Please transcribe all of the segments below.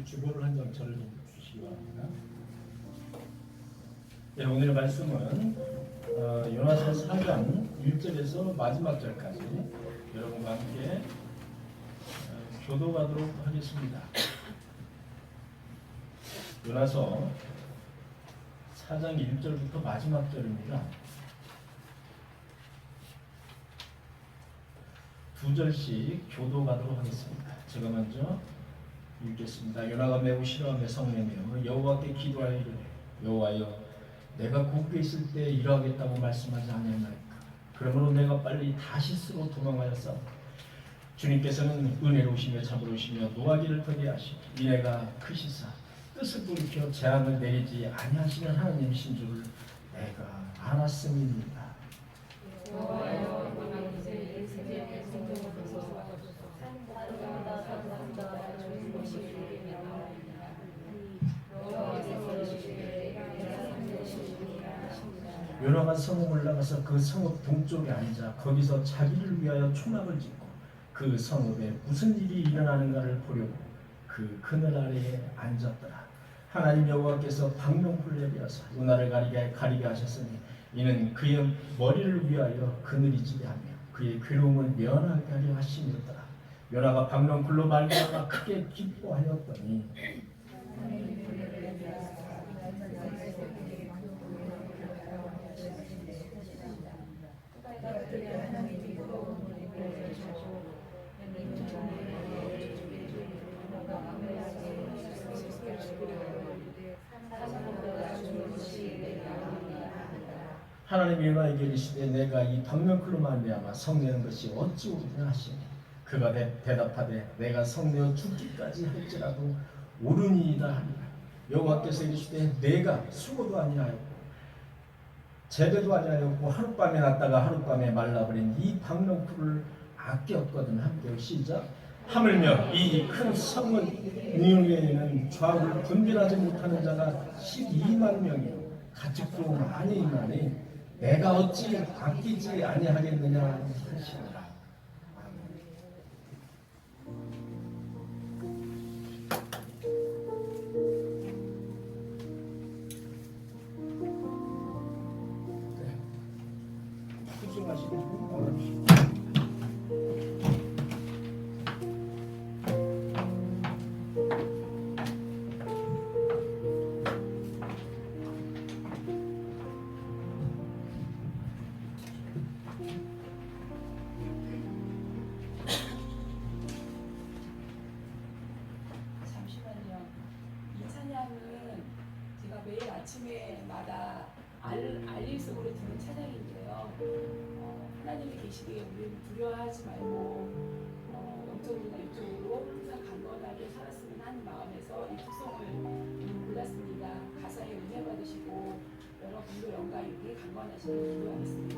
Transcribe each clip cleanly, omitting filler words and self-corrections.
주보를 한 장 저를 좀 주시기 바랍니다. 네, 오늘 말씀은 요나서 4장 1절에서 마지막 절까지 여러분과 함께 교도하도록 하겠습니다. 요나서 4장 1절부터 마지막 절입니다. 두 절씩 교도하도록 하겠습니다. 제가 먼저 읽겠습니다. 요나가 매우 싫어하며 성내며 여호와께 기도하여 이르되 여호와여 내가 고국에 있을 때 일하겠다고 말씀하지 아니하나이까. 그러므로 내가 빨리 다시스로 도망하였사. 주님께서는 은혜로우시며 참으로우시며 노하기를 더게 하시고 이내가 크시사 뜻을 돌이켜 재앙을 내리지 아니하시는 하나님이신 줄을 내가 알았음이니이다. 요나가 성읍 올라가서 그 성읍 동쪽에 앉아 거기서 자기를 위하여 초막을 짓고 그 성읍에 무슨 일이 일어나는가를 보려고 그 그늘 아래에 앉았더라. 하나님 여호와께서 박농풀을 내리어서 요나를 가리게 하셨으니 이는 그의 머리를 위하여 그늘이 지게 하며 그의 괴로움을 면하게 하려 하심이었더라. 요나가 박농풀로 말미암아 크게 기뻐하였더니 하나님이 요나에게 이르시되 내가 이 박명쿨로 말미암아 성내는 것이 어찌 옳으냐 하시니 그가 대답하되 내가 성내어 죽기까지 할지라도 옳으니이다 하니라. 여호와께서 이르시되 내가 수고도 아니하였고 재배도 아니하였고 하룻밤에 났다가 하룻밤에 말라버린 이 박명쿨을 아꼈거든. 함께 시작. 하물며 이 큰 성은 니느웨에는 좌우를 분별하지 못하는 자가 12만 명이요 가축도 많이 있나니 내가 어찌 아끼지 아니하겠느냐 하시니라. 훌륭하신 분 원하시고 매일 아침에마다 알림송으로 듣는 찬양인데요. 하나님이 계시기에 우리는 두려워하지 말고 영적으로나 육적으로 항상 강건하게 살았으면 하는 마음에서 이 특송을 골랐습니다. 가사에 은혜 받으시고 여러분도 영광 있게 강건하시길 기도하겠습니다.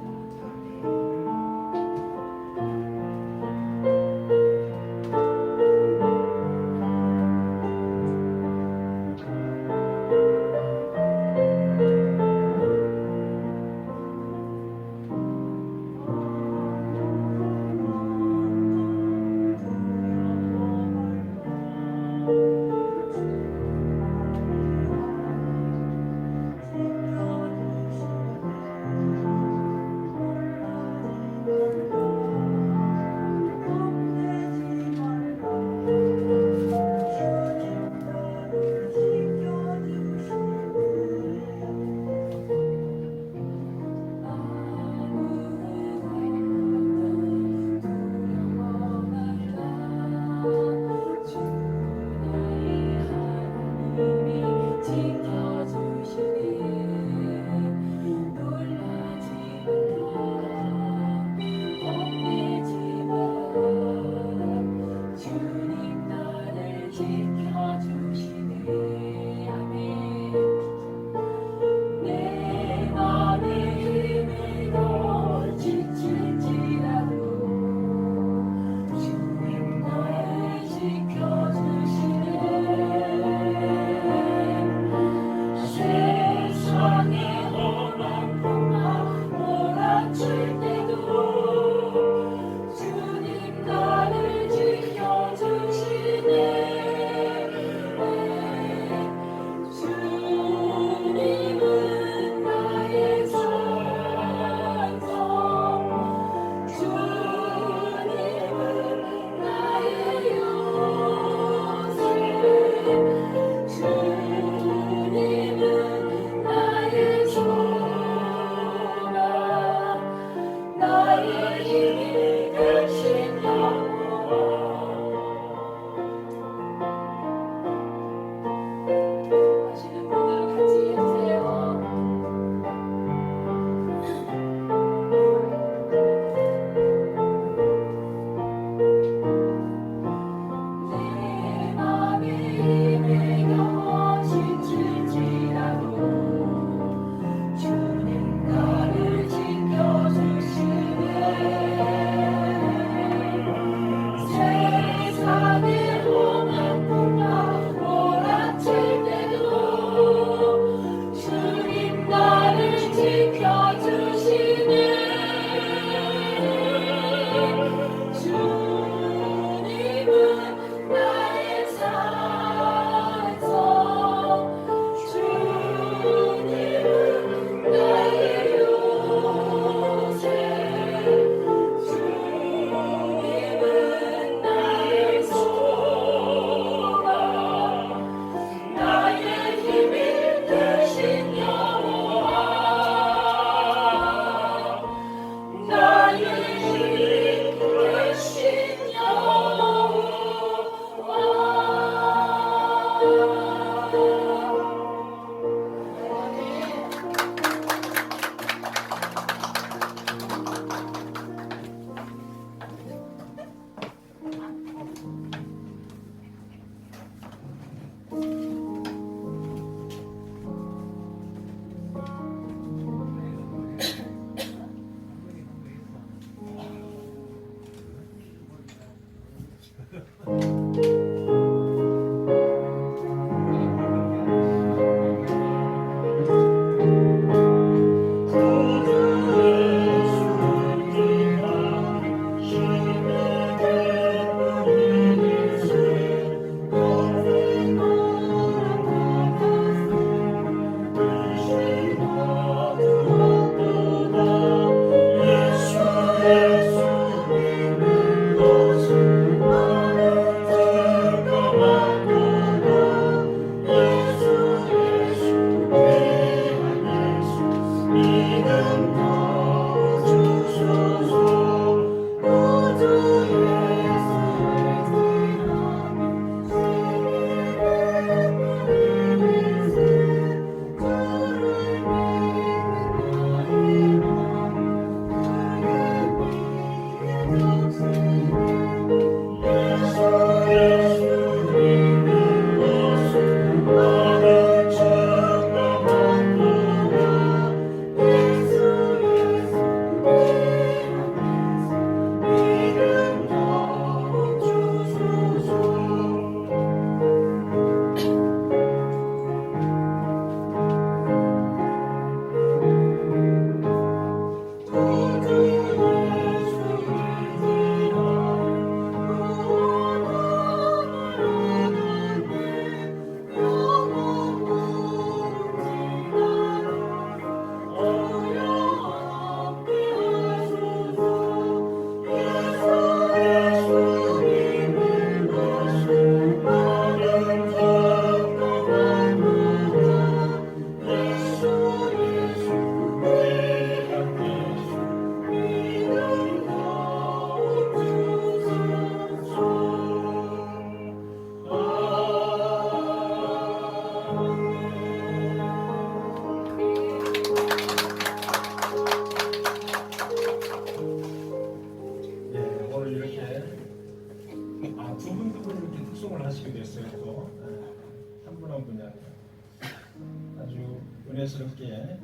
은혜스럽게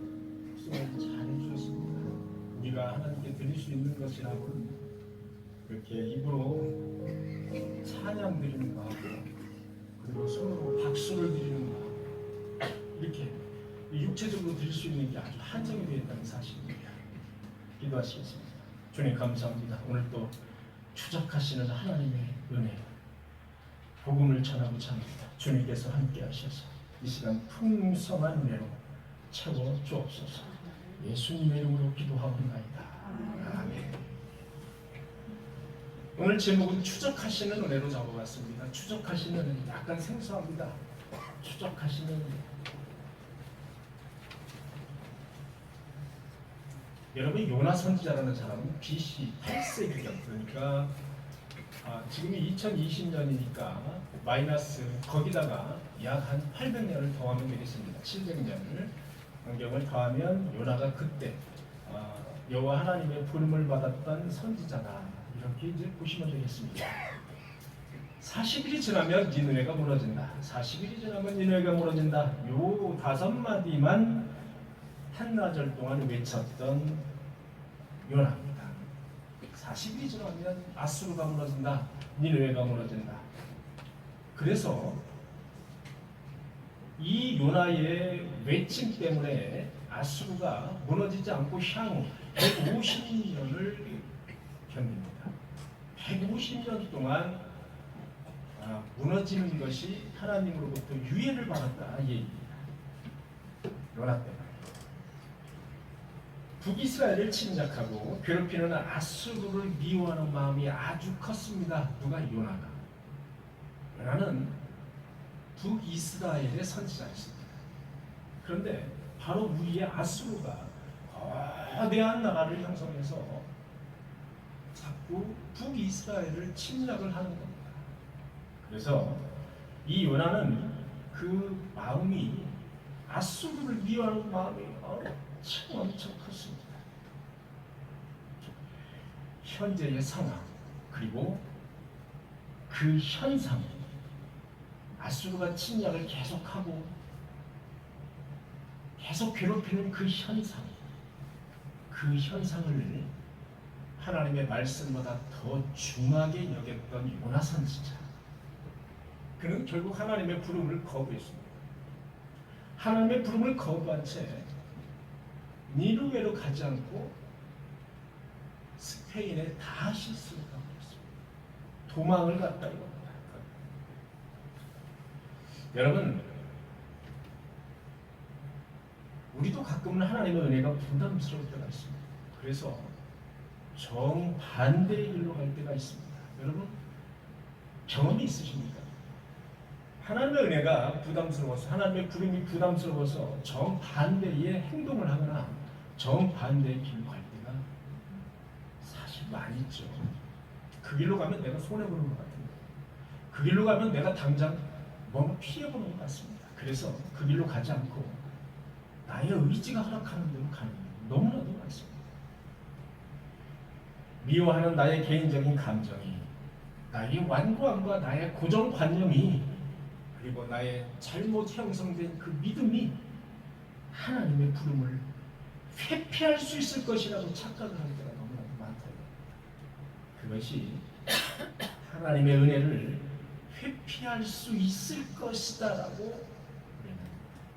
수고를 잘 해주셨습니다. 우리가 하나님께 드릴 수 있는 것이라고 이렇게 입으로 찬양 드리는 거하고 그리고 손으로 박수를 드리는 거하고 이렇게 육체적으로 드릴 수 있는 게 아주 한정이 되어 있다는 사실입니다. 기도하시겠습니다. 주님 감사합니다. 오늘 또 추적하시는 하나님의 은혜 복음을 전하고자 합니다. 주님께서 함께 하셔서 이 시간 풍성한 은혜로 채워 주옵소서. 예수님의 이름으로 기도하옵나이다. 아멘. 오늘 제목은 추적하시는 은혜로 잡아봤습니다. 추적하시는 은혜 약간 생소합니다. 추적하시는 은혜. 여러분 요나 선지자라는 사람은 BC 8세기경 그러니까 지금이 2020년이니까 마이너스 거기다가 약 한 800년을 더하면 되겠습니다. 700년을 환경을 더하면 요나가 그때 여호와 하나님의 부름을 받았던 선지자다 이렇게 이제 보시면 되겠습니다. 40일이 지나면 니느웨가 무너진다. 40일이 지나면 니느웨가 무너진다. 요 5마디만 한나절 동안 외쳤던 요나입니다. 40일이 지나면 아수르가 무너진다. 니느웨가 무너진다. 그래서 이 요나의 외침 때문에 아수르가 무너지지 않고 향후 150년을 견딥니다. 150년 동안 무너지는 것이 하나님으로부터 유예를 받았다 이 얘기입니다. 요나 때문에 북이스라엘을 침략하고 괴롭히는 아수르를 미워하는 마음이 아주 컸습니다. 누가? 요나가. 요나는 북이스라엘의 선지자였습니다. 그런데 바로 위에 아수르가 거대한 나라를 형성해서 자꾸 북이스라엘을 침략을 하는 겁니다. 그래서 이 요나는 그 마음이 아수르를 미워하는 마음이 엄청 컸습니다. 현재의 상황 그리고 그 현상 아수르가 침략을 계속하고 계속 괴롭히는 그 현상 그 현상을 하나님의 말씀보다 더 중하게 여겼던 요나 선지자 그는 결국 하나님의 부름을 거부했습니다. 하나님의 부름을 거부한 채 니느웨로 가지 않고 스페인에 다시스로 가고 있습니다. 도망을 갔다 이겁니다. 여러분, 우리도 가끔은 하나님의 은혜가 부담스러울 때가 있습니다. 그래서 정반대의 길로 갈 때가 있습니다. 여러분, 경험이 있으십니까? 하나님의 은혜가 부담스러워서 하나님의 부름이 부담스러워서 정반대의 행동을 하거나 정반대의 길로 갈 때가 사실 많이 있죠. 그 길로 가면 내가 손해보는 것 같은데 그 길로 가면 내가 당장 뭔가 피해보는 것 같습니다. 그래서 그 길로 가지 않고 나의 의지가 허락하는 대로 가는 게 너무나도 많습니다. 미워하는 나의 개인적인 감정이 나의 완고함과 나의 고정관념이 그리고 나의 잘못 형성된 그 믿음이 하나님의 부름을 회피할 수 있을 것이라고 착각을 하는 때가 너무나도 많다. 그것이 하나님의 은혜를 회피할 수 있을 것이다라고 우리는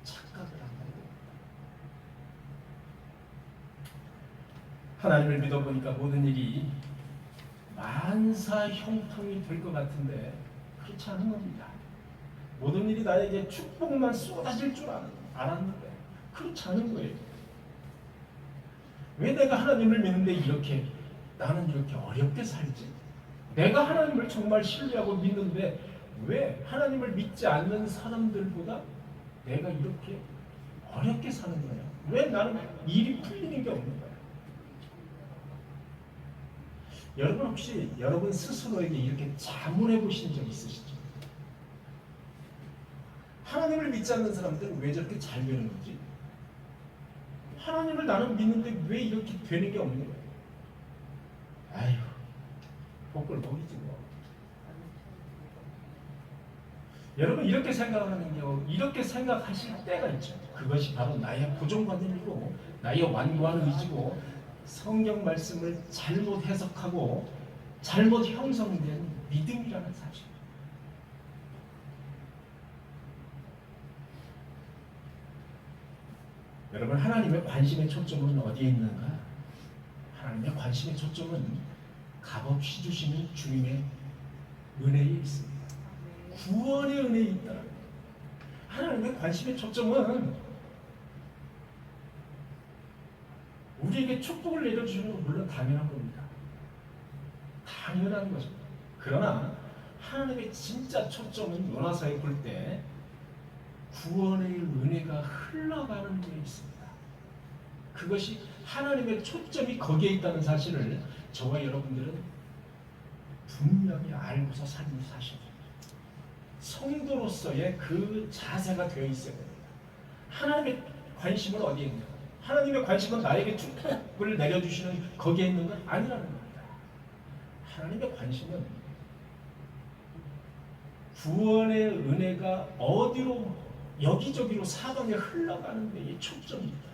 착각을 한다고. 하나님을 믿어보니까 모든 일이 만사 형통이 될 것 같은데 그렇지 않은 겁니다. 모든 일이 나에게 축복만 쏟아질 줄 알았는데 그렇지 않은 거예요. 왜 내가 하나님을 믿는데 나는 이렇게 어렵게 살지? 내가 하나님을 정말 신뢰하고 믿는데 왜 하나님을 믿지 않는 사람들보다 내가 이렇게 어렵게 사는 거야? 왜 나는 일이 풀리는 게 없는 거야? 여러분 혹시 여러분 스스로에게 이렇게 자문해 보신 적 있으시죠? 하나님을 믿지 않는 사람들은 왜 저렇게 잘 되는 거지? 하나님을 나는 믿는데 왜 이렇게 되는 게 없는 거야? 아휴, 복을 보이지 뭐. 여러분 이렇게 생각하는 게 이렇게 생각하실 때가 있죠. 그것이 바로 나의 고정관념이고 나의 완고한 의지고 성경 말씀을 잘못 해석하고 잘못 형성된 믿음이라는 사실. 여러분, 하나님의 관심의 초점은 어디에 있는가? 하나님의 관심의 초점은 값없이 주시는 주님의 은혜에 있습니다. 구원의 은혜에 있다. 하나님의 관심의 초점은 우리에게 축복을 내려주시는 건 물론 당연한 겁니다. 당연한 거죠. 그러나 하나님의 진짜 초점은 요나서에 볼 때 구원의 은혜가 흘러가는 데 있습니다. 그것이 하나님의 초점이 거기에 있다는 사실을 저와 여러분들은 분명히 알고서 사는 사실입니다. 성도로서의 그 자세가 되어 있어야 됩니다. 하나님의 관심은 어디에 있는가? 하나님의 관심은 나에게 축복을 내려주시는 거기에 있는 건 아니라는 겁니다. 하나님의 관심은 구원의 은혜가 어디로 여기저기로 사방에 흘러가는 데에 초점이다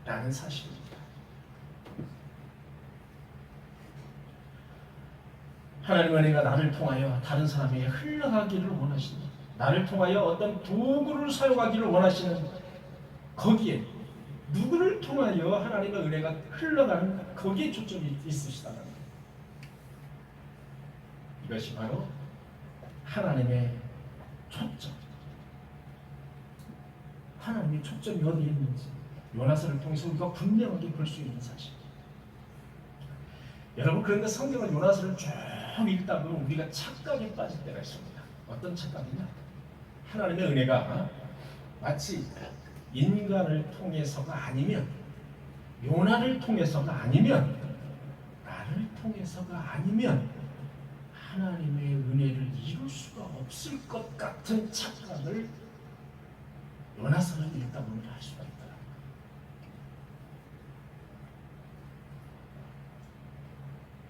라는 사실입니다. 하나님의 은혜가 나를 통하여 다른 사람에게 흘러가기를 원하시는, 나를 통하여 어떤 도구를 사용하기를 원하시는 거기에 누구를 통하여 하나님의 은혜가 흘러가는 거기에 초점이 있으시다는 겁니다. 이것이 바로 하나님의 초점. 하나님의 초점이 어디에 있는지 요나서를 통해서 우리가 분명하게 볼 수 있는 사실. 여러분, 그런데 성경을 요나서를 쭉 읽다 보면 우리가 착각에 빠질 때가 있습니다. 어떤 착각이냐? 하나님의 은혜가 마치 인간을 통해서가 아니면, 요나를 통해서가 아니면, 나를 통해서가 아니면 하나님의 은혜를 이룰 수가 없을 것 같은 착각을 요나서를 읽다 보면 할 수가 있다.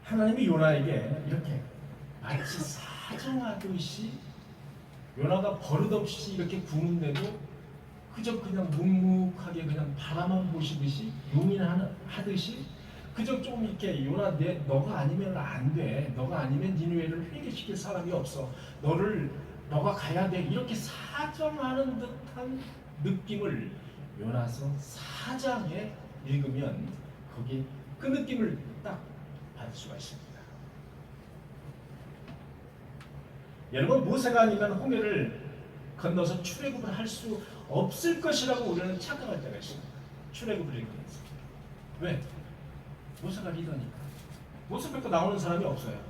하나님이 요나에게 이렇게 마치 사정하듯이, 요나가 버릇없이 이렇게 구는데도 그저 그냥 묵묵하게 그냥 바라만 보시듯이 용인하듯이 그저 좀 이렇게 요나 너가 아니면 안 돼. 너가 아니면 니느웨를 회개시킬 사람이 없어. 너가 가야 돼. 이렇게 사정하는 듯한 느낌을 요나서 4장에 읽으면 거기 그 느낌을 딱 받을 수가 있습니다. 여러분, 모세가 아니면 홍해를 건너서 출애굽을 할 수 없을 것이라고 우리는 착각할 때가 있습니다. 출애굽을 읽으면서. 왜? 모세가 리더니까. 모세 뺏고 나오는 사람이 없어요.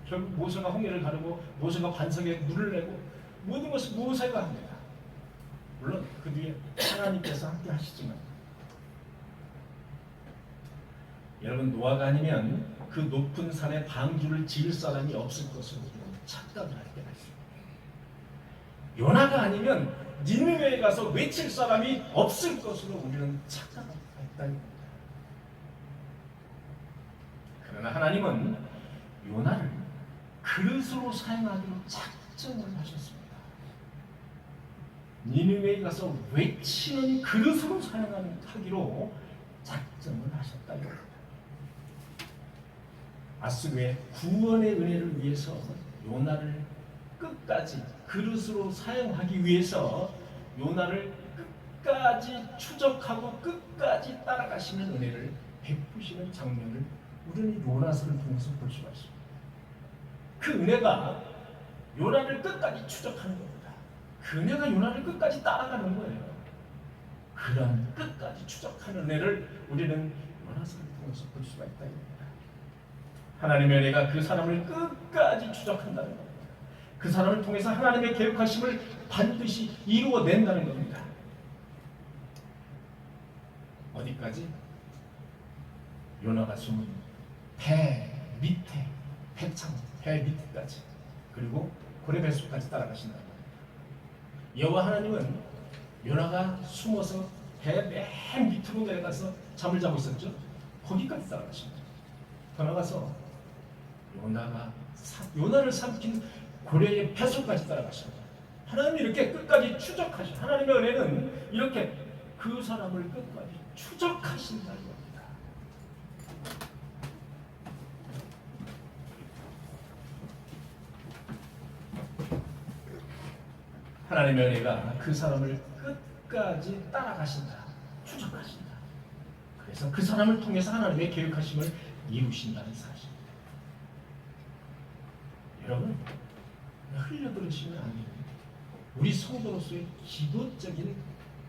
결국 모세가 홍해를 가르고 모세가 반석에 물을 내고 모든 것을 모세가 합니다. 물론 그 뒤에 하나님께서 함께 하시지만, 여러분, 노아가 아니면 그 높은 산에 방주를 지을 사람이 없을 것으로 우리는 착각을 할 때가 있습니다. 요나가 아니면 니느웨에 가서 외칠 사람이 없을 것으로 우리는 착각을 했다는 겁니다. 그러나 하나님은 요나를 그릇으로 사용하기로 작정을 하셨습니다. 니느웨에 가서 외치는 그릇으로 사용하기로 작정을 하셨다 이겁니다. 아수르의 구원의 은혜를 위해서 요나를 끝까지 그릇으로 사용하기 위해서 요나를 끝까지 추적하고 끝까지 따라가시는 은혜를 베푸시는 장면을 우리는 요나서를 통해서 볼 수가 있습니다. 그 은혜가 요나를 끝까지 추적하는 겁니다. 그 은혜가 요나를 끝까지 따라가는 거예요. 그런 끝까지 추적하는 은혜를 우리는 요나서를 통해서 볼 수가 있다 이겁니다. 하나님의 은혜가 그 사람을 끝까지 추적한다는 겁니다. 그 사람을 통해서 하나님의 계획하심을 반드시 이루어낸다는 겁니다. 어디까지? 요나가 숨은 배 밑에, 배 밑에까지, 그리고 고레배수까지 따라가신다는 겁니다. 여호와 하나님은 요나가 숨어서 배 맨 밑으로 내려가서 잠을 자고 있었죠. 거기까지 따라가십니다. 더 나가서 요나를 삼킨 고래의 뱃속까지 따라가십니다. 하나님이 이렇게 끝까지 추적하신, 하나님의 은혜는 이렇게 그 사람을 끝까지 추적하신다는 겁니다. 하나님의 은혜가 그 사람을 끝까지 따라가신다, 추적하신다. 그래서 그 사람을 통해서 하나님의 계획하심을 이루신다는 사실. 여러분, 흘려들으시면 안 됩니다. 우리 성도로서의 기본적인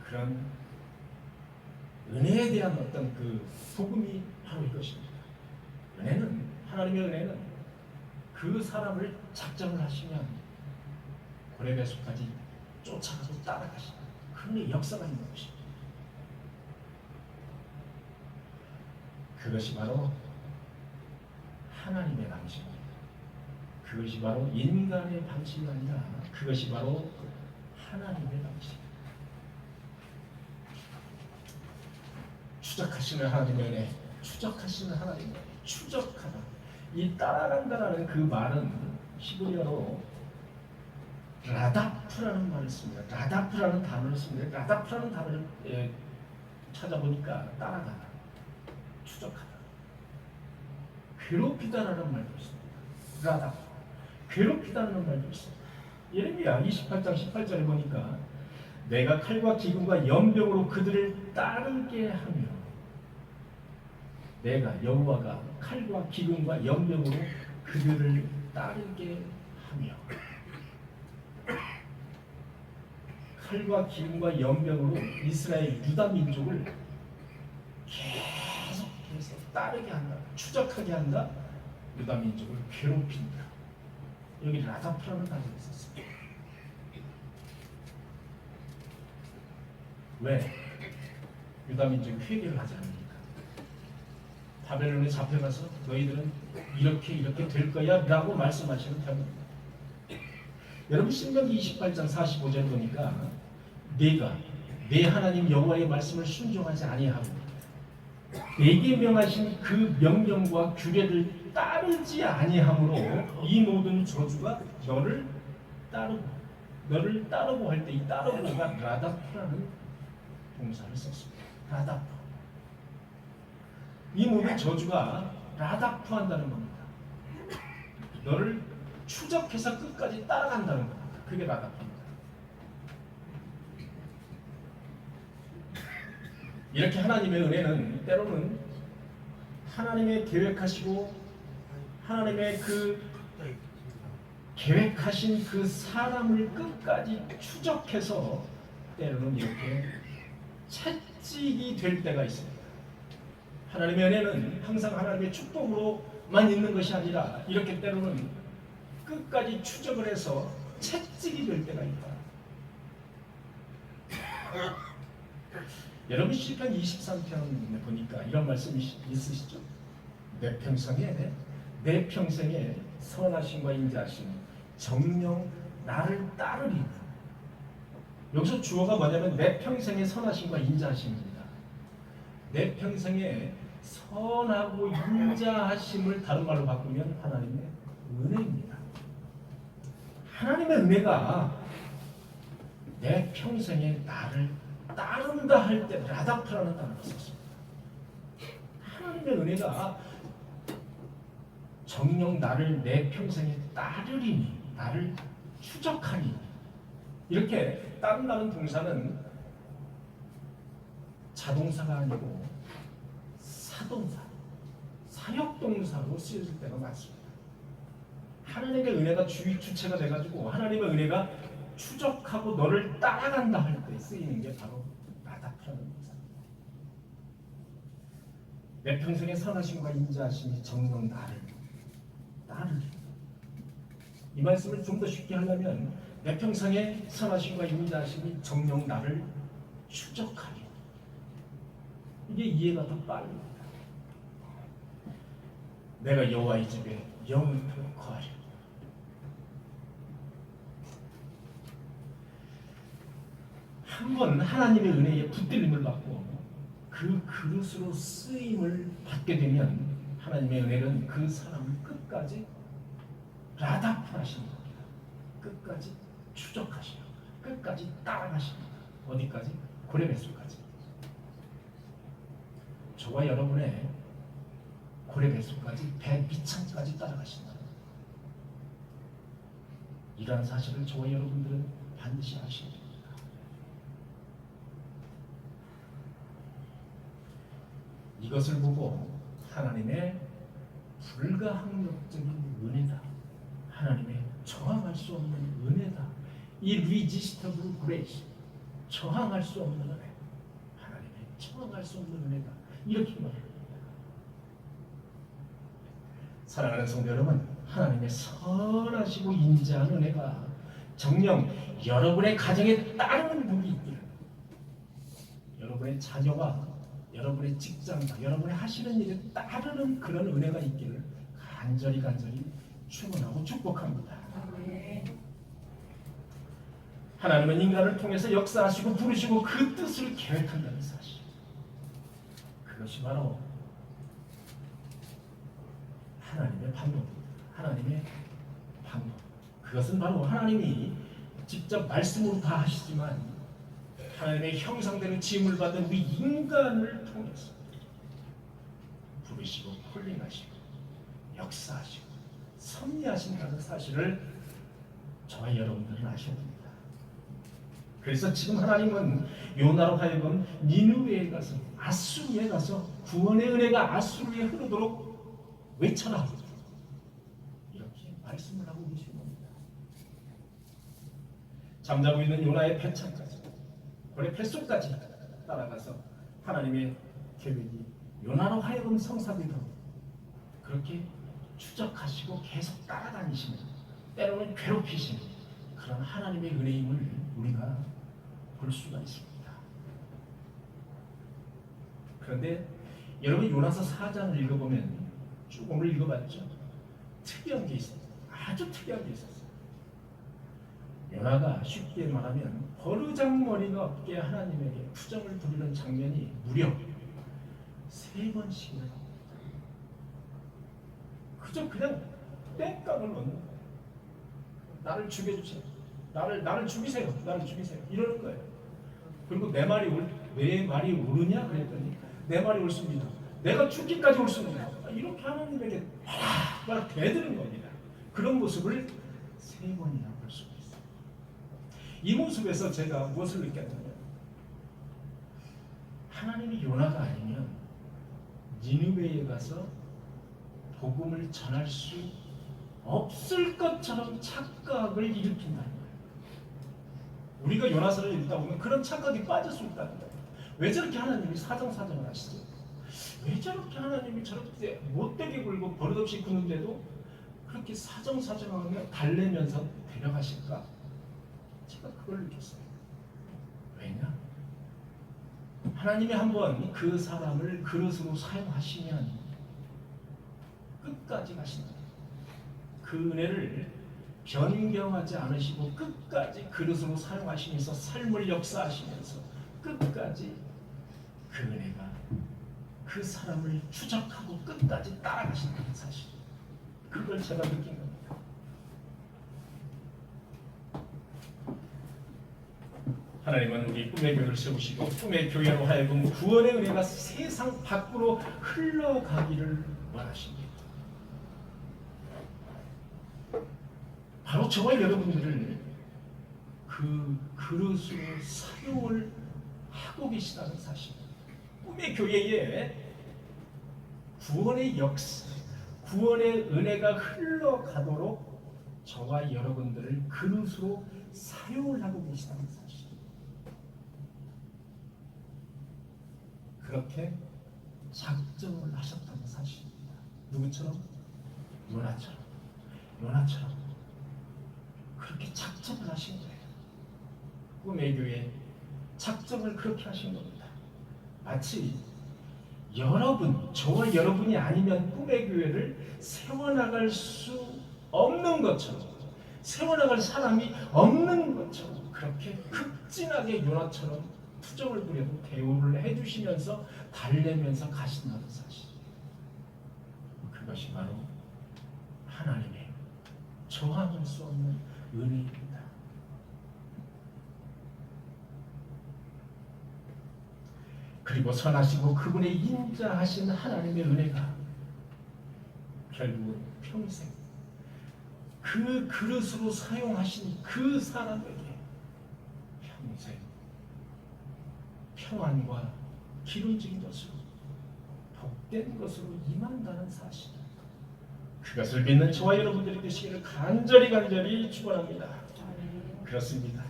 그런 은혜에 대한 어떤 그 복음이 바로 이것입니다. 은혜는, 하나님의 은혜는 그 사람을 작정을 하시면 고레베소까지 쫓아가서 따라가시는 그런 역사가 있는 것입니다. 그것이 바로 하나님의 방식입니다. 그것이 바로 인간의 방식이 아니라 그것이 바로 하나님의 방식입니다. 추적하시는 하나님의 은혜, 추적하시는 하나님의 은혜, 추적하다. 이 따라간다라는 그 말은 히브리어로 라다프라는 말을 씁니다. 라다프라는 단어를 씁니다. 라다프라는 단어를 찾아보니까 따라가다, 추적하다, 괴롭히다라는 말도 있습니다. 라다프, 괴롭히다라는 말도 있습니다. 예레미야 28장 18절에 보니까 내가 칼과 기근과 연병으로 그들을 따르게 하며, 내가 여호와가 칼과 기근과 연병으로 그들을 따르게 하며, 칼과 기름과 연병으로 이스라엘 유다 민족을 계속해서 따르게 한다, 추적하게 한다, 유다 민족을 괴롭힌다. 여기 라다프라는 단어가 있었습니다. 왜? 유다 민족이 회개를 하지 않습니까? 바벨론에 잡혀가서 너희들은 이렇게 될 거야 라고 말씀하시는 때문입니다. 여러분 신명기 28장 45절 보니까 내가 내 하나님 여호와의 말씀을 순종하지 아니하고 내게 명하신 그 명령과 규례를 따르지 아니하므로 이 모든 저주가 너를 따르고 할 때 이 따르고가 라다프라는 동사를 썼습니다. 라다프. 이 모든 저주가 라다프 한다는 겁니다. 너를 추적해서 끝까지 따라간다는 겁니다. 그게 라다프입니다. 이렇게 하나님의 은혜는 때로는 하나님의 계획하시고 하나님의 그 계획하신 그 사람을 끝까지 추적해서 때로는 이렇게 채찍이 될 때가 있습니다. 하나님의 은혜는 항상 하나님의 축복으로만 있는 것이 아니라 이렇게 때로는 끝까지 추적을 해서 채찍이 될 때가 있다. 여러분 시편 23편 보니까 이런 말씀이 있으시죠? 내 평생에 선하심과 인자하심 정녕 나를 따르리. 여기서 주어가 뭐냐면 내 평생의 선하심과 인자하심입니다. 내 평생에 선하고 인자하심을 다른 말로 바꾸면 하나님의 은혜입니다. 하나님의 은혜가 내 평생에 나를 따른다 할 때 라다프라는 단어를 썼습니다. 하나님의 은혜가 정녕 나를 내 평생에 따르리니, 나를 추적하니, 이렇게 따른다는 동사는 자동사가 아니고 사동사, 사역동사로 쓰여질 때가 많습니다. 하나님의 은혜가 주체가 돼가지고 하나님의 은혜가 추적하고 너를 따라간다 할 때 쓰이는 게 바로 라다프라는 동사입니다. 내 평생의 선하심과 인자하심이 정녕 나를 따르리. 이 말씀을 좀 더 쉽게 하려면 내 평생의 선하심과 인자하심이 정녕 나를 추적하리. 이게 이해가 더 빠릅니다. 내가 여호와의 집에 영원토록 거하리. 한번 하나님의 은혜에 붙들림을 받고 그 그릇으로 쓰임을 받게 되면 하나님의 은혜는 그 사람을 끝까지 라다프하시는 겁니다. 끝까지 추적하시는, 끝까지 따라가시는, 어디까지? 고레베소까지. 저와 여러분의 고래뱃속까지 배 밑창까지 따라가신다. 이러한 사실을 저와 여러분들은 반드시 아셔야 됩니다. 이것을 보고 하나님의 불가항력적인 은혜다, 하나님의 저항할 수 없는 은혜다, irresistible grace, 저항할 수 없는 은혜, 하나님의 저항할 수 없는 은혜다, 이렇게 말합니다. 사랑하는 성도 여러분, 하나님의 선하시고 인자한 은혜가 정녕 여러분의 가정에 따르는 분이 있기를, 여러분의 자녀와 여러분의 직장과 여러분의 하시는 일에 따르는 그런 은혜가 있기를 간절히 축원하고 축복합니다. 하나님은 인간을 통해서 역사하시고 부르시고 그 뜻을 계획한다는 사실, 그것이 바로 하나님의 방법입니다. 하나님의 방법, 그것은 바로 하나님이 직접 말씀으로 다 하시지만 하나님의 형상대로 지음을 받은 우리 인간을 통해서 부르시고 콜링하시고 역사하시고 섭리하신다는 사실을 저와 여러분들은 아셔야 됩니다. 그래서 지금 하나님은 요나로 하여금 니느웨에 가서, 아수르에 가서 구원의 은혜가 아수르에 흐르도록 외쳐라, 이렇게 말씀을 하고 계신 겁니다. 잠자고 있는 요나의 배창까지, 고래 뱃속까지 따라가서 하나님의 계획이 요나로 하여금 성사되도록 그렇게 추적하시고 계속 따라다니시는, 때로는 괴롭히시는 그런 하나님의 은혜임을 우리가 볼 수가 있습니다. 그런데 여러분, 요나서 4장을 읽어보면, 쭉 오늘 읽어봤죠? 특이한 게 있어요. 아주 특이한 게 있었어요. 요나가 쉽게 말하면 버르장머리가 없게 하나님에게 투정을 부리는 장면이 무려 3번씩이나 나옵니다. 그저 그냥 땡깡을 넣는 거예요. 나를 죽여주세요. 나를 죽이세요. 나를 죽이세요. 이러는 거예요. 그리고 내 말이 옳으냐 그랬더니 내 말이 옳습니다. 내가 죽기까지 옳습니다. 이렇게 하나님에게 막 대드는 겁니다. 그런 모습을 3번이나 볼 수가 있어요. 이 모습에서 제가 무엇을 느꼈냐면, 하나님이 요나가 아니면 니느웨에 가서 복음을 전할 수 없을 것처럼 착각을 일으킨다는 거예요. 우리가 요나서를 읽다 보면 그런 착각이 빠질 수 있다는 거예요. 왜 저렇게 하나님이 사정사정을 하시죠? 왜 저렇게 하나님이 저렇게 못되게 굴고 버릇없이 구는데도 그렇게 사정사정하며 달래면서 데려가실까? 제가 그걸 느꼈어요. 왜냐? 하나님이 한번 그 사람을 그릇으로 사용하시면 끝까지 가신다. 그 은혜를 변경하지 않으시고 끝까지 그릇으로 사용하시면서 삶을 역사하시면서 끝까지 그 은혜가 그 사람을 추적하고 끝까지 따라가신다는 사실, 그걸 제가 느낀 겁니다. 하나님은 우리 꿈의 교회를 세우시고 꿈의 교회로 하여금 구원의 은혜가 세상 밖으로 흘러가기를 원하십니다. 바로 저와 여러분들을 그 그릇으로 사용을 하고 계시다는 사실, 꿈의 교회에 구원의 역사, 구원의 은혜가 흘러가도록 저와 여러분들을 그릇으로 사용을 하고 계시다는 사실, 그렇게 작정을 하셨다는 사실입니다. 누구처럼? 요나처럼 그렇게 작정을 하신 거예요. 꿈의 교회 작정을 그렇게 하신 겁니다. 마치 여러분, 저와 여러분이 아니면 꿈의 교회를 세워나갈 수 없는 것처럼, 세워나갈 사람이 없는 것처럼 그렇게 극진하게 요나처럼 투정을 부려도 대우를 해주시면서 달래면서 가신다는 사실, 그것이 바로 하나님의 저항할 수 없는 은혜입니다. 그리고 선하시고 그분의 인자하신 하나님의 은혜가 결국은 평생 그 그릇으로 사용하신 그 사람에게 평생 평안과 기름진 것으로 복된 것으로 임한다는 사실, 그것을 믿는 저와 여러분들이 되시기를 간절히 축원합니다. 그렇습니다.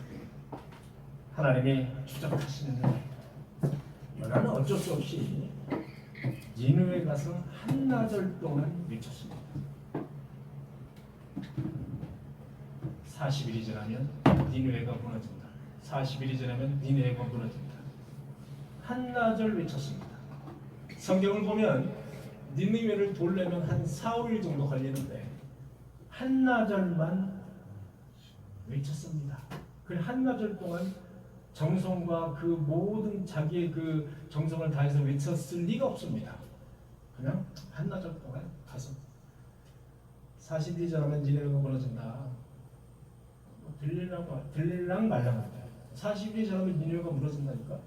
하나님이 추적하시는 요나는 어쩔 수 없이 니느웨 가서 한나절 동안 외쳤습니다. 40일이 지나면 니느웨가 무너진다. 40일이 지나면 니느웨가 무너진다. 한나절 외쳤습니다. 성경을 보면 니느웨를 돌려면 한 4, 5일 정도 걸리는데 한나절만 외쳤습니다. 그 한나절 동안 정성과 그 모든 자기의 그 정성을 다해서 외쳤을 리가 없습니다. 그냥 한나절 동안 가서 40일이 지나면 니느웨가 무너진다. 들릴랑 말랑한다. 40일이 지나면 니느웨가 무너진다니까.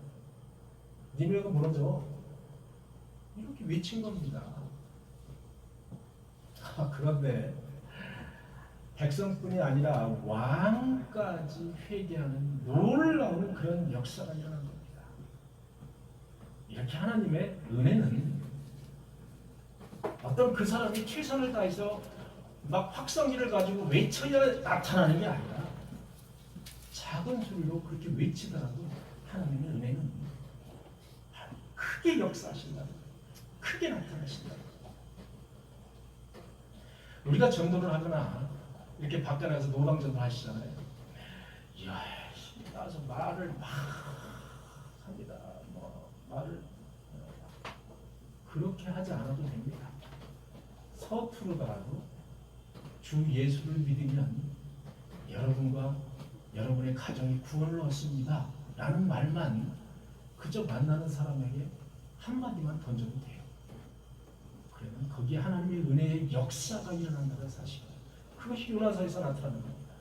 니느웨가 무너져. 이렇게 외친 겁니다. 그런데 백성뿐이 아니라 왕까지 회개하는 놀라운 그런 역사가 일어난 겁니다. 이렇게 하나님의 은혜는 어떤 그 사람이 최선을 다해서 막 확성기를 가지고 외쳐야 나타나는 게 아니라 작은 소리로 그렇게 외치더라도 하나님의 은혜는 크게 역사하신다, 크게 나타나신다. 우리가 전도를 하거나 이렇게 밖에 나가서 노방전도 하시잖아요. 이야, 나서 말을 막 합니다. 말을 그렇게 하지 않아도 됩니다. 서투르더라도 주 예수를 믿으면 여러분과 여러분의 가정이 구원을 얻습니다 라는 말만 그저 만나는 사람에게 한마디만 던져도 돼요. 그러면 거기에 하나님의 은혜의 역사가 일어난다는 사실이에요. 그것이 요나서에서 나타나는 겁니다.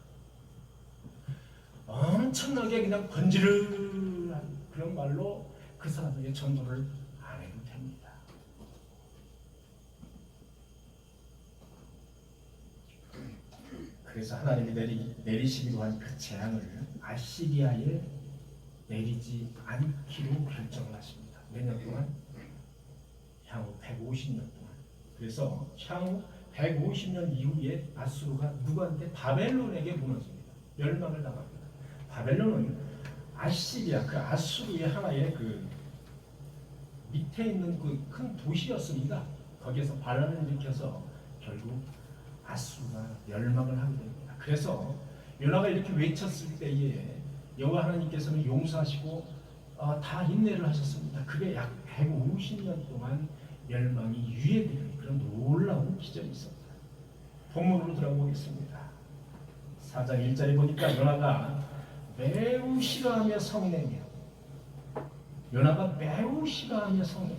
엄청나게 그냥 번지르르한 그런 말로 그 사람에게 전도를 안 해도 됩니다. 그래서 하나님이 내리시기로 한 그 재앙을 아시리아에 내리지 않기로 결정을 하십니다. 몇 년 동안? 향후 150년 동안. 그래서 향후 150년 이후에 아수르가 누구한테? 바벨론에게 무너집니다. 멸망을 당합니다. 바벨론은 아시리아, 그 아수르의 하나의 그 밑에 있는 그 큰 도시였습니다. 거기에서 반란을 일으켜서 결국 아수르가 멸망을 하게 됩니다. 그래서 요나가 이렇게 외쳤을 때에 여호와 하나님께서는 용서하시고 다 인내를 하셨습니다. 그게 약 150년 동안 멸망이 유예되는 그런 놀라운 기적이 있습니다. 본문으로 들어보겠습니다. 4장 1절에 보니까 요나가 매우 싫어하며 성내며, 요나가 매우 싫어하며 성내며.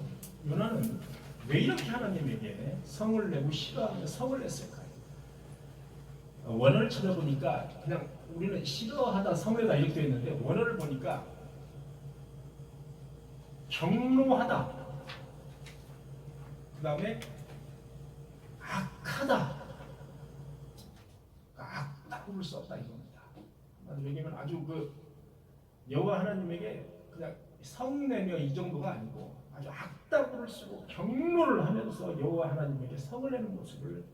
요나는 왜 이렇게 하나님에게 성을 내고 싫어하며 성을 냈을까요? 원어를 찾아보니까 그냥 우리는 싫어하다 성내다 이렇게 되어 있는데 원어를 보니까 경노하다, 그 다음에 악하다, 악다구를 썼다 이겁니다. 왜냐면 아주 그 여호와 하나님에게 그냥 성내며 이 정도가 아니고 아주 악다구를 쓰고 경노를 하면서 여호와 하나님에게 성을 내는 모습을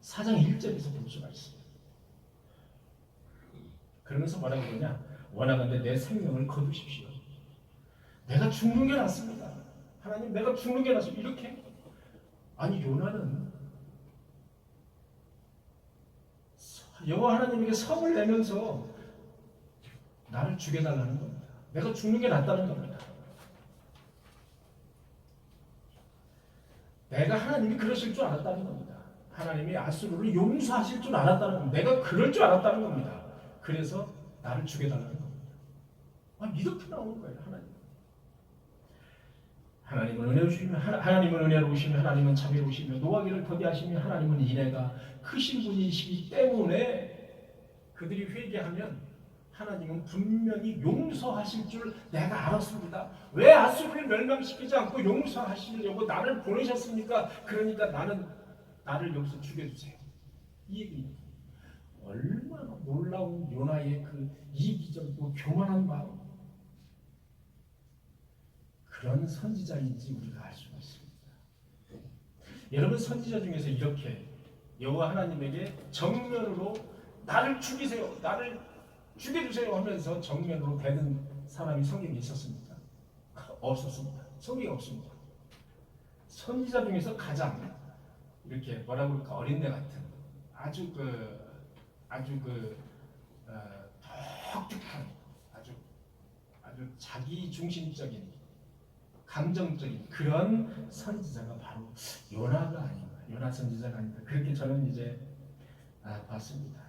4장 1절에서 볼 수가 있습니다. 그러면서 뭐라고 그러냐? 원하건대 내 생명을 거두십시오. 내가 죽는 게 낫습니다. 하나님, 내가 죽는 게 낫습니다. 이렇게? 아니, 요나는 여호와 하나님에게 성을 내면서 나를 죽여달라는 겁니다. 내가 죽는 게 낫다는 겁니다. 내가 하나님이 그러실 줄 알았다는 겁니다. 하나님이 아수르를 용서하실 줄 알았다는 겁니다. 내가 그럴 줄 알았다는 겁니다. 그래서 나를 죽여달라는 겁니다. 이렇게 나오는 거예요, 하나님. 하나님은 은혜로우시며 하나님은 자비로우시며 노하기를 더디하시며 하나님은 인애가 크신 분이시기 때문에 그들이 회개하면 하나님은 분명히 용서하실 줄 내가 알았습니다. 왜 아수르를 멸망시키지 않고 용서하시려고 나를 보내셨습니까? 그러니까 나를 여기서 죽여주세요. 이 얘기입니다. 얼마나 놀라운 요나의 그 이기적이고 교만한 마음, 그런 선지자인지 우리가 알 수가 있습니다. 여러분, 선지자 중에서 이렇게 여호와 하나님에게 정면으로 나를 죽이세요, 나를 죽여주세요 하면서 정면으로 대든 사람이 성경에 있었습니까? 없었습니다. 성경에 없습니다. 선지자 중에서 가장 이렇게 뭐라 그럴까, 어린애 같은 아주 독특한, 아주 자기 중심적인, 감정적인 그런 선지자가 바로 요나가 아닌가, 요나 선지자가 아닌가, 그렇게 저는 이제 봤습니다.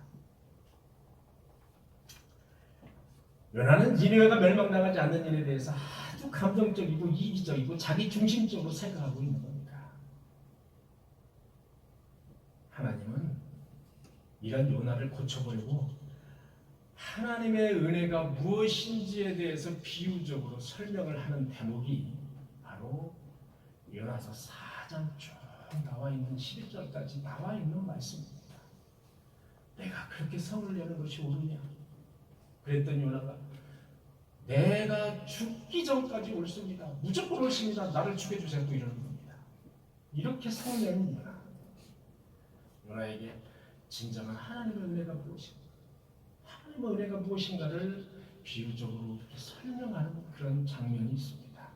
요나는 니느웨가 멸망당하지 않는 일에 대해서 아주 감정적이고 이기적이고 자기 중심적으로 생각하고 있는 겁니다. 하나님은 이런 요나를 고쳐보려고 하나님의 은혜가 무엇인지에 대해서 비유적으로 설명을 하는 대목이 바로 요나서 4장 쭉 나와 있는 11절까지 나와 있는 말씀입니다. 내가 그렇게 성을 내는 것이 옳으냐? 그랬더니 요나가 내가 죽기 전까지 옳습니다. 무조건 옳습니다. 나를 죽여주세요. 또 이러는 겁니다. 이렇게 성내는 요나에게 진정한 하나님의 은혜가 무엇인가, 하나님의 은혜가 무엇인가를 비유적으로 이렇게 설명하는 그런 장면이 있습니다.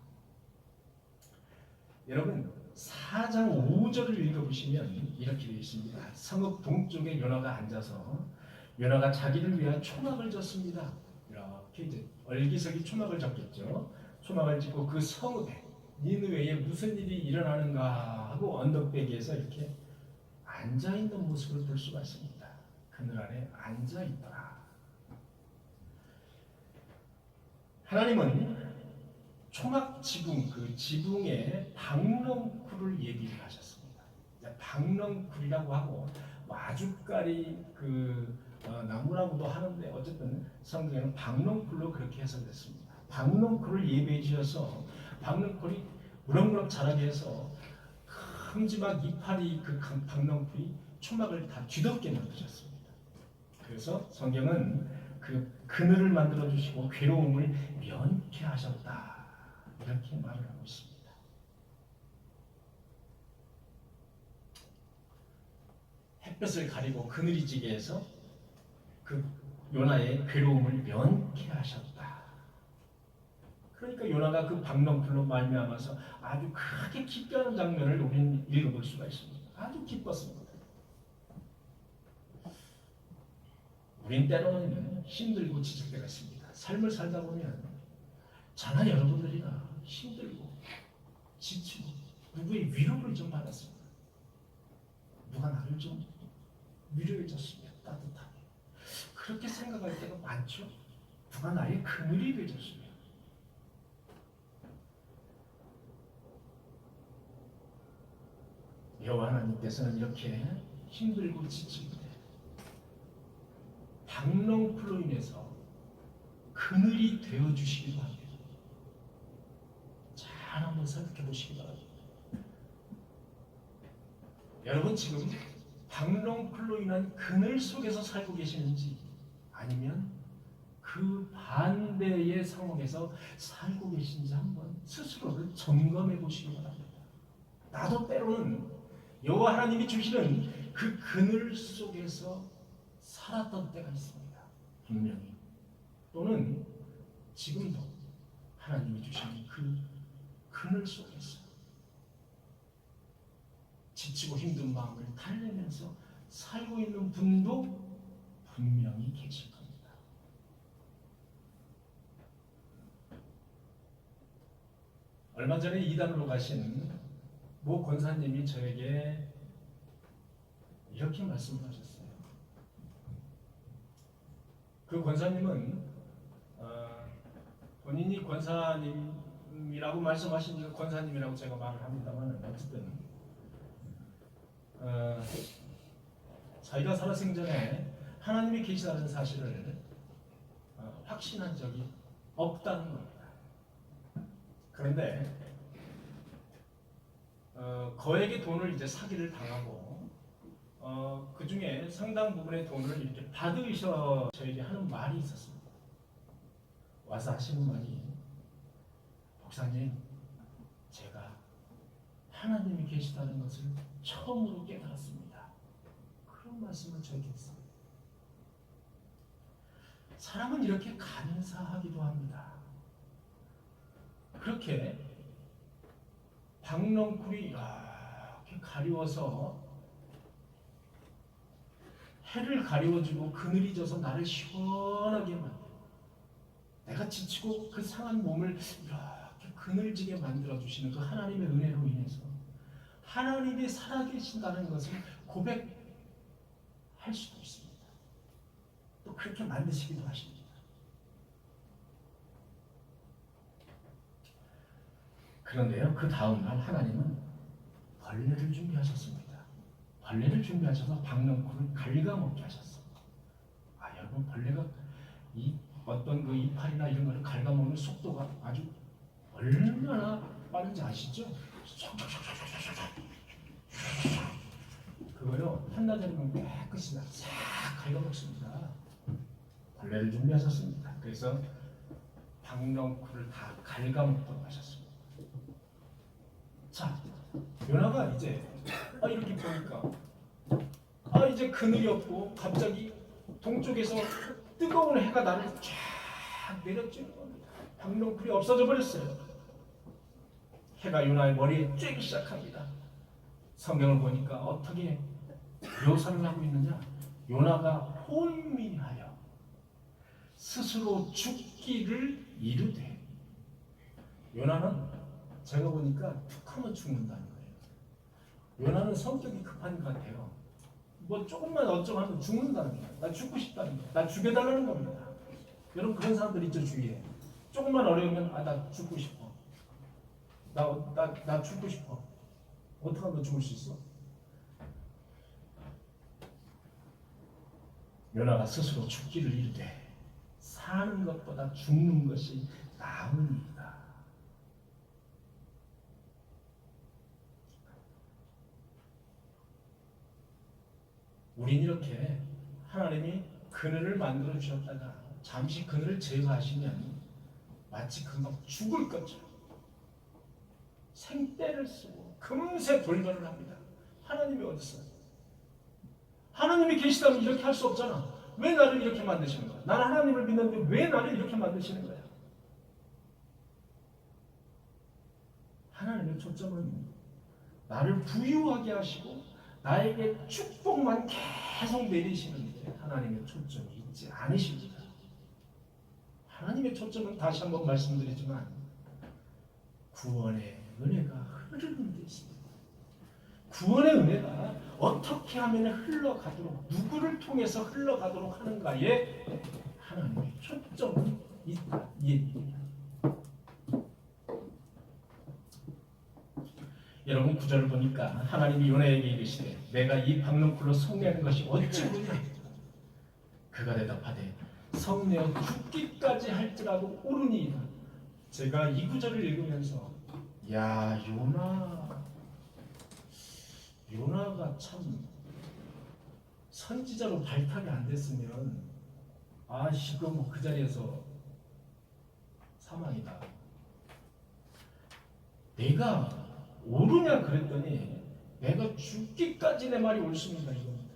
여러분, 4장 5절을 읽어보시면 이렇게 되어 있습니다. 성읍 동쪽에 요나가 앉아서 요나가 자기를 위한 초막을 졌습니다. 이렇게 이제 얼기석이 초막을 졌겠죠. 초막을 짓고 그 성읍에 니느웨에 무슨 일이 일어나는가 하고 언덕배기에서 이렇게 앉아있는 모습을 볼 수가 있습니다. 그늘 아래 앉아있더라. 하나님은 초막 지붕, 그 지붕에 박넝쿨을 예비를 하셨습니다. 박넝쿨이라고 하고 마주가리 나무라고도 하는데 어쨌든 성경에는 박넝쿨로 그렇게 해석됐습니다. 박넝쿨을 예비해 주셔서 박넝쿨이 무럭무럭 자라게 해서 큼지막 이파리 그 박넝쿨이 초막을 다 뒤덮게 만드셨습니다. 그래서 성경은 그 그늘을 만들어 주시고 괴로움을 면케하셨다, 이렇게 말을 하고 있습니다. 햇볕을 가리고 그늘이 지게 해서 그 요나의 괴로움을 면케하셨다. 그러니까 요나가 그 박넝쿨로 말미암아서 아주 크게 기뻐하는 장면을 우리는 읽어볼 수가 있습니다. 아주 기뻤습니다. 우린 때로는 힘들고 지칠 때가 있습니다. 삶을 살다 보면 저나 여러분들이나 힘들고 지치고 누구의 위로를 좀 받았습니다. 누가 나를 좀 위로해줬으면 따뜻하게, 그렇게 생각할 때가 많죠. 누가 나의 그늘이 되어줬으면. 여호와 하나님께서는 이렇게 힘들고 지칠 때 박넝쿨로 인해서 그늘이 되어주시기도 합니다. 잘 한번 생각해 보시기 바랍니다. 여러분, 지금 박넝쿨로 인한 그늘 속에서 살고 계시는지 아니면 그 반대의 상황에서 살고 계신지 한번 스스로를 점검해 보시기 바랍니다. 나도 때로는 여호와 하나님이 주시는 그 그늘 속에서 살았던 때가 있습니다. 분명히. 또는 지금도 하나님이 주시는 그 그늘 속에서 지치고 힘든 마음을 달래면서 살고 있는 분도 분명히 계실 겁니다. 얼마 전에 이단으로 가신 모 권사님이 저에게 이렇게 말씀을 하셨어요. 그 권사님은 본인이 권사님이라고 말씀하시니까 권사님이라고 제가 말을 합니다만, 어쨌든 자기가 살아생전에 하나님이 계시다는 사실을 확신한 적이 없다는 겁니다. 그런데 거액의 돈을 이제 사기를 당하고 그 중에 상당 부분의 돈을 이렇게 받으셔 저에게 하는 말이 있었습니다. 와서 하시는 말이, 목사님, 제가 하나님이 계시다는 것을 처음으로 깨달았습니다. 그런 말씀을 저에게 했습니다. 사람은 이렇게 감사하기도 합니다. 그렇게 박넝쿨이 이렇게 가리워서 해를 가리워주고 그늘이 져서 나를 시원하게 만들고, 내가 지치고 그 상한 몸을 이렇게 그늘지게 만들어주시는 그 하나님의 은혜로 인해서 하나님이 살아계신다는 것을 고백할 수도 있습니다. 또 그렇게 만드시기도 하십니다. 그런데요, 그 다음날 하나님은 벌레를 준비하셨습니다. 벌레를 준비하셔서 박넝쿨을 갉아먹게 하셨습니다. 여러분, 벌레가 이 어떤 그 이파리나 이런 거를 갉아먹는 속도가 아주 얼마나 빠른지 아시죠? 그거요, 한나절이면 깨끗이 싹 갉아먹습니다. 벌레를 준비하셨습니다. 그래서 박넝쿨을 다 갉아먹도록 하셨습니다. 자, 요나가 이제 이렇게 보니까 이제 그늘이 없고 갑자기 동쪽에서 뜨거운 해가 나를 쫙 내려쬐는 겁니다. 박넝쿨이 없어져 버렸어요. 해가 요나의 머리에 쬐기 시작합니다. 성경을 보니까 어떻게 묘사를 하고 있느냐? 요나가 혼미하여 스스로 죽기를 이르되, 요나는 제가 보니까 툭하면 죽는다는 거예요. 요나는 성격이 급한 것 같아요. 뭐 조금만 어쩌고 하면 죽는다는 거예요. 나 죽고 싶다는 거예요. 나 죽여달라는 겁니다. 여러분, 그런 사람들 있죠, 주위에. 조금만 어려우면 나 죽고 싶어. 나 죽고 싶어. 어떻게 하면 죽을 수 있어? 요나가 스스로 죽기를 이르되 사는 것보다 죽는 것이 나으니이다. 우린 이렇게 하나님이 그늘을 만들어 주셨다가 잠시 그늘을 제거하시면 마치 금방 죽을 것처럼 생떼를 쓰고 금세 돌변을 합니다. 하나님이 어딨어요? 하나님이 계시다면 이렇게 할 수 없잖아. 왜 나를 이렇게 만드시는 거야? 나는 하나님을 믿는데 왜 나를 이렇게 만드시는 거야? 하나님의 초점은 나를 부유하게 하시고 나에게 축복만 계속 내리시는데 하나님의 초점이 있지 않으십니다. 하나님의 초점은 다시 한번 말씀드리지만 구원의 은혜가 흐르는 데 있습니다. 구원의 은혜가 어떻게 하면 흘러가도록, 누구를 통해서 흘러가도록 하는가에 하나님의 초점은 있다, 이 얘기입니다. 여러분, 구절을 보니까 하나님이 요나에게 이르시되 내가 이 박넝쿨로 성내는 것이 어찌 오냐? 그가 대답하되 성내어 죽기까지 할지라도 오르니이다. 제가 이 구절을 읽으면서 요나가 참 선지자로 발탁이 안 됐으면 지금 그 자리에서 사망이다. 내가 오르냐 그랬더니 내가 죽기까지 내 말이 옳습니다, 이겁니다.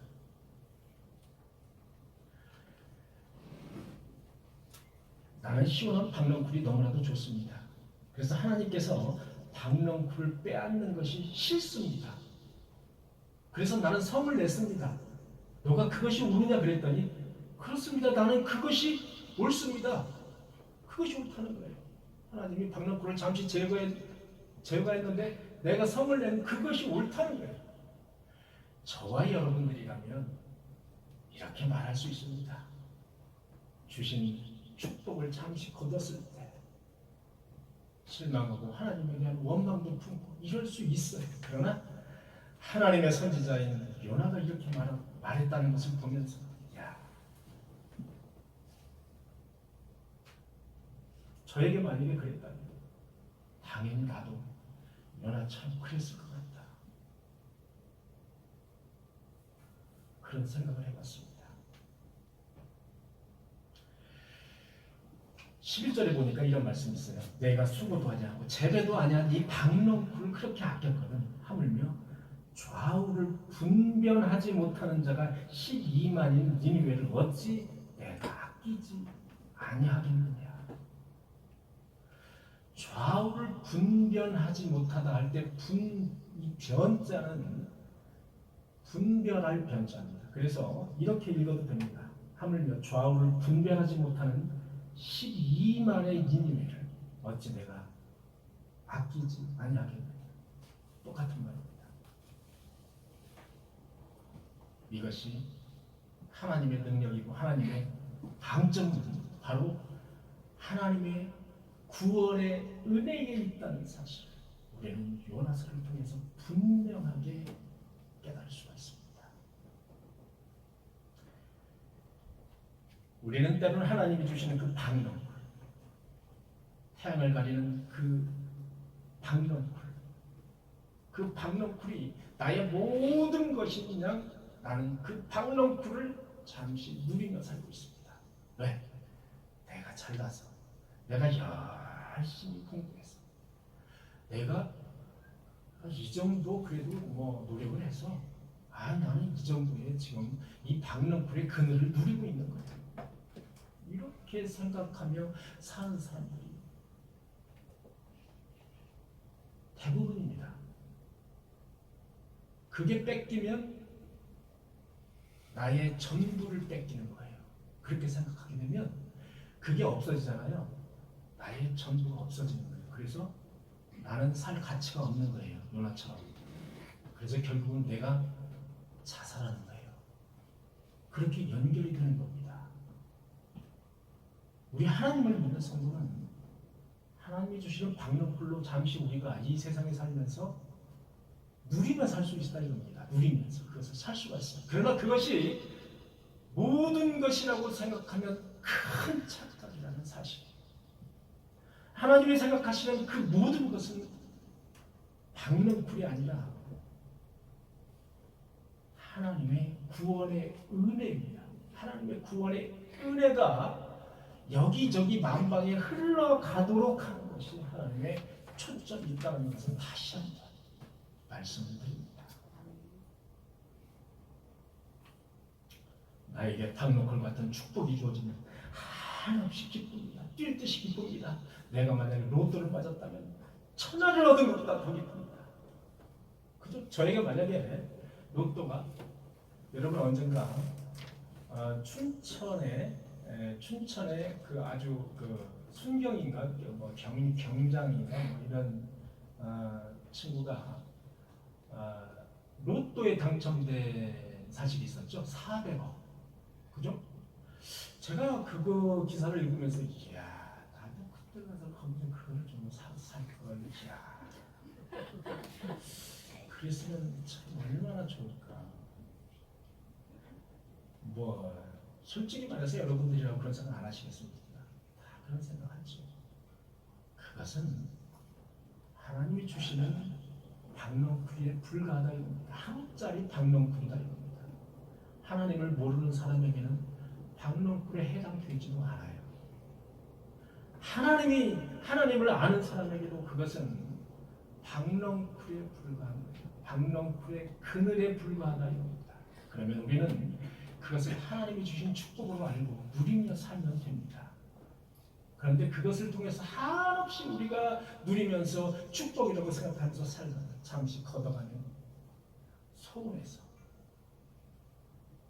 나는 시원한 박넝쿨이 너무나도 좋습니다. 그래서 하나님께서 박넝쿨을 빼앗는 것이 싫습니다. 그래서 나는 성을 냈습니다. 너가 그것이 옳으냐 그랬더니 그렇습니다. 나는 그것이 옳습니다. 그것이 옳다는 거예요. 하나님이 박넝쿨을 잠시 제거했는데 내가 성을 낸 그것이 옳다는 거예요. 저와 여러분들이라면 이렇게 말할 수 있습니다. 주신 축복을 잠시 거뒀을 때 실망하고 하나님에 대한 원망도 품고 이럴 수 있어요. 그러나 하나님의 선지자인 요나가 이렇게 말했다는 것을 보면서 저에게 만약에 그랬다면 당연히 나도 연하처럼 그랬을 것 같다. 그런 생각을 해봤습니다. 11절에 보니까 이런 말씀이 있어요. 내가 수고도 하지 않고 재배도 아니한 이 박농쿨을 그렇게 아꼈거든. 하물며 좌우를 분별하지 못하는 자가 12만인 니느웨를 어찌 내가 아끼지 아니하겠느냐. 좌우를 분별하지 못하다 할 때 이 변자는 분별할 변자입니다. 그래서 이렇게 읽어도 됩니다. 하물며 좌우를 분별하지 못하는 12만의 니느웨를 어찌 내가 아끼지 아니하겠느냐. 똑같은 말입니다. 이것이 하나님의 능력이고 하나님의 강점입니다. 바로 하나님의 구원의 은혜에 있다는 사실, 우리는 요나서를 통해서 분명하게 깨달을 수가 있습니다. 우리는 때로는 하나님이 주시는 그 박농쿨, 태양을 가리는 그 박농쿨, 그 박농쿨이 나의 모든 것이 그냥 나는 그 박농쿨을 잠시 누리며 살고 있습니다. 왜? 내가 잘나서, 내가 열심히 공부해서, 내가 이 정도 그래도 뭐 노력을 해서 나는 이 정도의 지금 이 박농쿨의 그늘을 누리고 있는 거예요. 이렇게 생각하며 사는 사람들이 대부분입니다. 그게 뺏기면 나의 전부를 뺏기는 거예요. 그렇게 생각하게 되면 그게 없어지잖아요. 나의 전부가 없어지는 거예요. 그래서 나는 살 가치가 없는 거예요. 요나처럼. 그래서 결국은 내가 자살하는 거예요. 그렇게 연결이 되는 겁니다. 우리 하나님을 믿는 성도는 하나님이 주시는 박농쿨로 잠시 우리가 이 세상에 살면서 누리며 살 수 있다 이겁니다. 누리면서 그것을 살 수가 있어요. 그러나 그것이 모든 것이라고 생각하면 큰 착각이라는 사실. 하나님이 생각하시는 그 모든 것은 박농쿨이 아니라 하나님의 구원의 은혜입니다. 하나님의 구원의 은혜가 여기저기 만방에 흘러가도록 하는 것이 하나님의 초점이 있다는 것을 다시 한번 말씀을 드립니다. 나에게 박농쿨 같은 축복이 주어지면 한없이 기쁩니다. 뛸 듯이 기쁩니다. 내가 만약에 로또를 맞았다면 천하를 얻은 것보다 더 기쁩니다. 그죠? 저에게 만약에 로또가 여러분 언젠가 춘천에 그 아주 그 순경인가 뭐 경장인가 뭐 이런 친구가 로또에 당첨된 사실이 있었죠. 400억. 그죠? 제가 그거 기사를 읽으면서 이야 나도 그때 가서 거기서 그걸 좀 살 걸. 이야 그랬으면 참 얼마나 좋을까. 뭐 솔직히 말해서 여러분들이라고 그런 생각 안 하시겠습니까? 다 그런 생각하죠. 그것은 하나님이 주시는 박농쿨에 불과하다 이겁니다. 하루짜리 박농쿨이다 이겁니다. 하나님을 모르는 사람에게는 박농쿨에 해당되지도 않아요. 하나님을 아는 사람에게도 그것은 박농쿨에 불과한 거예요. 박농쿨의 그늘에 불과하다 이겁니다. 그러면 우리는 그것을 하나님이 주신 축복으로 알고 누리며 살면 됩니다. 그런데 그것을 통해서 한없이 우리가 누리면서 축복이라고 생각하면서 살다가 잠시 걷어가면 소원해서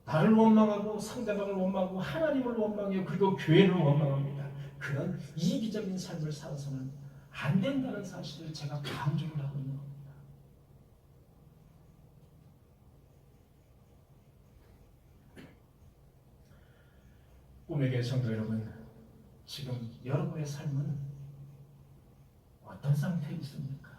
나를 원망하고 상대방을 원망하고 하나님을 원망해요. 그리고 교회를 원망합니다. 그런 이기적인 삶을 살아서는 안 된다는 사실을 제가 강조를 하고 있는 겁니다. 꿈에게 성도 여러분, 지금 여러분의 삶은 어떤 상태에 있습니까?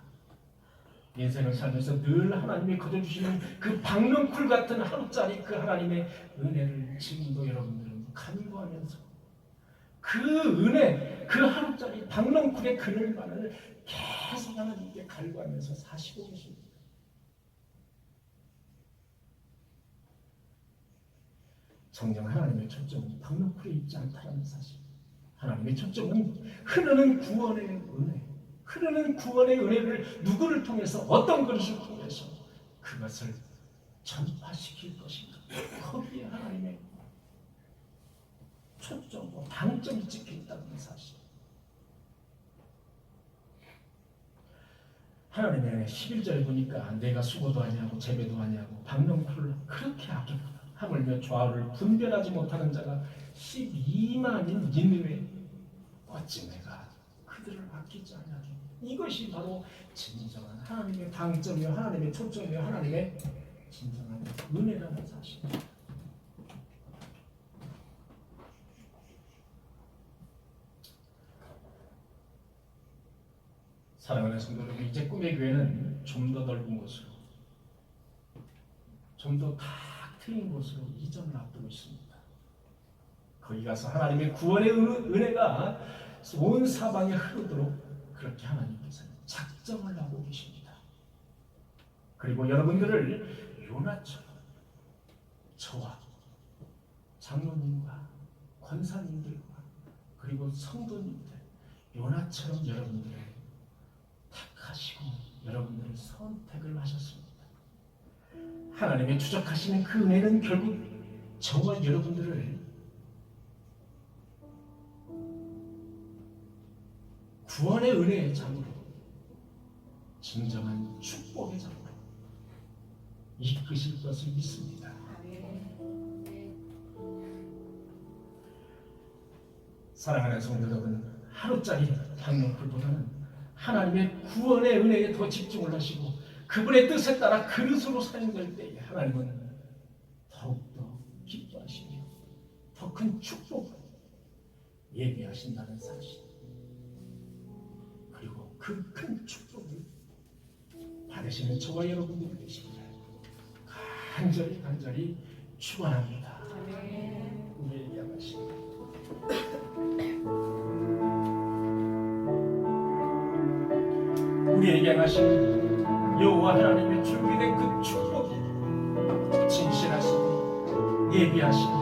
인생을 살면서 늘 하나님이 거둬주시는 그 박농쿨 같은 하루짜리 그 하나님의 은혜를 지금도 여러분들은 간구하면서 그 은혜, 그 하루짜리 박넝쿨의 그늘만을 계속 하나님께 갈구하면서 사시고 계십니다. 정녕 하나님의 초점은 박넝쿨에 있지 않다는 사실. 하나님의 초점은 흐르는 구원의 은혜, 흐르는 구원의 은혜를 누구를 통해서, 어떤 것을 통해서 그것을 전파시킬 것인가. 거기에 하나님의 초점과 방점이 찍혀 있다는 사실. 하나님의 11절에 보니까 내가 수고도 아니하고 재배도 아니하고 박넝쿨을 그렇게 아끼구나. 하물며 좌우를 분별하지 못하는 자가 12만인 니느웨 어찌 내가 그들을 아끼지 아니하겠느냐. 이것이 바로 진정한 하나님의 방점이요, 하나님의 초점이요, 하나님의 진정한 은혜라는 사실. 사랑하는 성도 여러분, 이제 꿈의 교회는 좀 더 넓은 곳으로, 좀 더 탁 트인 곳으로 이전을 앞두고 있습니다. 거기 가서 하나님의 구원의 은혜가 온 사방에 흐르도록 그렇게 하나님께서는 작정을 하고 계십니다. 그리고 여러분들을 요나처럼 저와 장로님과 권사님들과 그리고 성도님들, 요나처럼 여러분들을 택하시고 여러분들을 선택을 하셨습니다. 하나님의 추적하시는 그 은혜는 결국 저와 여러분들을 구원의 은혜의 장으로, 진정한 축복의 장으로 이끄실 것을 믿습니다. 사랑하는 성도 여러분, 하루짜리 박넝쿨보다는 하나님의 구원의 은혜에 더 집중을 하시고 그분의 뜻에 따라 그릇으로 사용될 때에 하나님은 더욱더 기뻐하시며 더 큰 축복을 예비하신다는 사실, 그리고 그 큰 축복을 받으시는 저와 여러분들이 되시기를 간절히 축원합니다. 우리에게 하십니다. 우리에게 하신 여호와 하나님의 준비된 그 축복이 진실하시고 예비하시고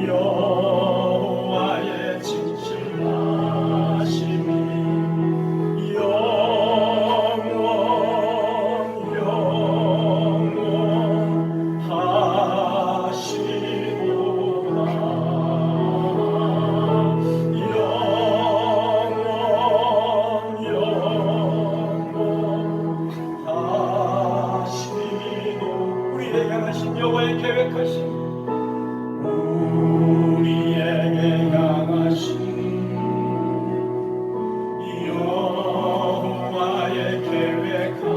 여호와의 진실하심이 영원하시도다. 우리에게 향하신 여호와의 계획하심, 우리에게 향하신 여호와의 계획은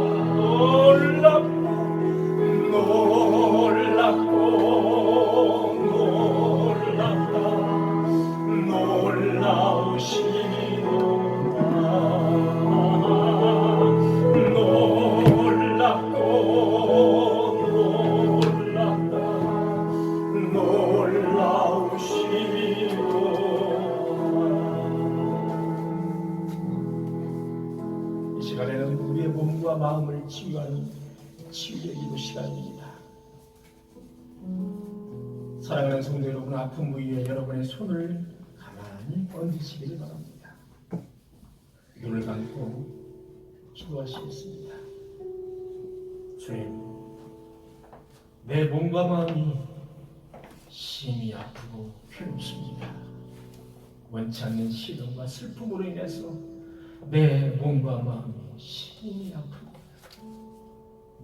이 시간에는 우리의 몸과 마음을 치유하는 치유의 기도 시간입니다. 사랑하는 성도 여러분, 아픈 부위에 여러분의 손을 가만히 얹으시기를 바랍니다. 눈을 감고 기도하시겠습니다. 주님, 내 몸과 마음이 심히 아프고 괴롭습니다. 원치 않는 시련과 슬픔으로 인해서 내 몸과 마음이 심히 아픕니다.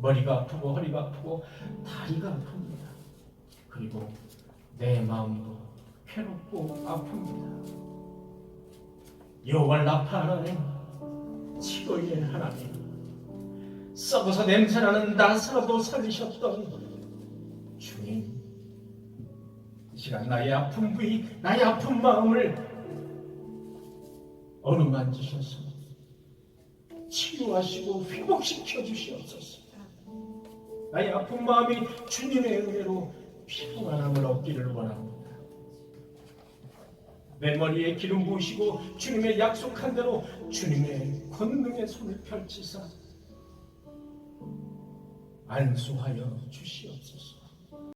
머리가 아프고 허리가 아프고 다리가 아픕니다. 그리고 내 마음도 괴롭고 아픕니다. 여호와 라파 하나님, 치료의 하나님, 썩어서 냄새나는 나사로도 살리셨던 주님, 이 시간 나의 아픈 부위, 나의 아픈 마음을 어루만지셔서 치유하시고 회복시켜 주시옵소서. 나의 아픈 마음이 주님의 은혜로 평안함을 얻기를 원합니다. 내 머리에 기름 부으시고 주님의 약속한 대로 주님의 권능의 손을 펼치사 안수하여 주시옵소서.